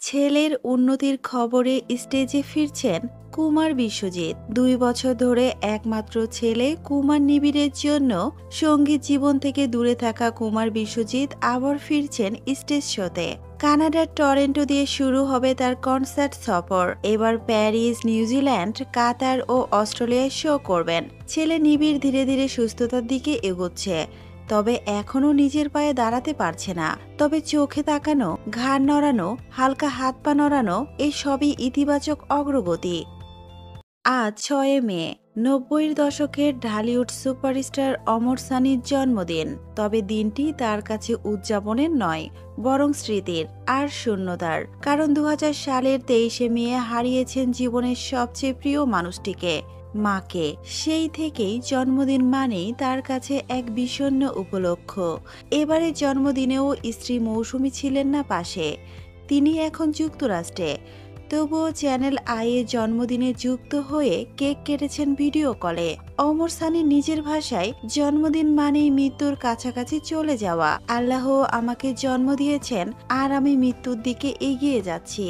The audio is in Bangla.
ছেলের উন্নতির খবরে স্টেজে ফিরছেন কুমার বিশ্বজিৎ। ২ বছর ধরে একমাত্র ছেলে কুমার নিবিড়ের জন্য সঙ্গীত জীবন থেকে দূরে থাকা কুমার বিশ্বজিৎ আবার ফিরছেন স্টেজ শোতে। কানাডার টরেন্টো দিয়ে শুরু হবে তার কনসার্ট সফর। এবার প্যারিস, নিউজিল্যান্ড, কাতার ও অস্ট্রেলিয়ায় শো করবেন। ছেলে নিবিড় ধীরে ধীরে সুস্থতার দিকে এগোচ্ছে, তবে এখনও নিজের পায়ে দাঁড়াতে পারছে না। তবে চোখে তাকানো, ঘাড় নড়ানো, হালকা হাত পা নড়ানো, এই সবই ইতিবাচক অগ্রগতি। আজ ৬ মে, ৯০-এর দশকের ঢালিউড সুপারস্টার অমর সানির জন্মদিন। তবে দিনটি তার কাছে উদযাপনের নয়, বরং স্মৃতির আর শূন্যতার। কারণ ২০০০ সালের ২৩শে মে হারিয়েছেন জীবনের সবচেয়ে প্রিয় মানুষটিকে, মাকে। সেই থেকেই জন্মদিন মানেই তার কাছে এক বিষণ্ণ উপলক্ষ। এবারে জন্মদিনেও স্ত্রী মৌসুমী ছিলেন না পাশে, তিনি এখন যুক্তরাষ্ট্রে। তবুও চ্যানেল আইয়ের জন্মদিনে যুক্ত হয়ে কেক কেটেছেন ভিডিও কলে। অমর সানি নিজের ভাষায়, জন্মদিন মানেই মৃত্যুর কাছাকাছি চলে যাওয়া। আল্লাহ আমাকে জন্ম দিয়েছেন আর আমি মৃত্যুর দিকে এগিয়ে যাচ্ছি।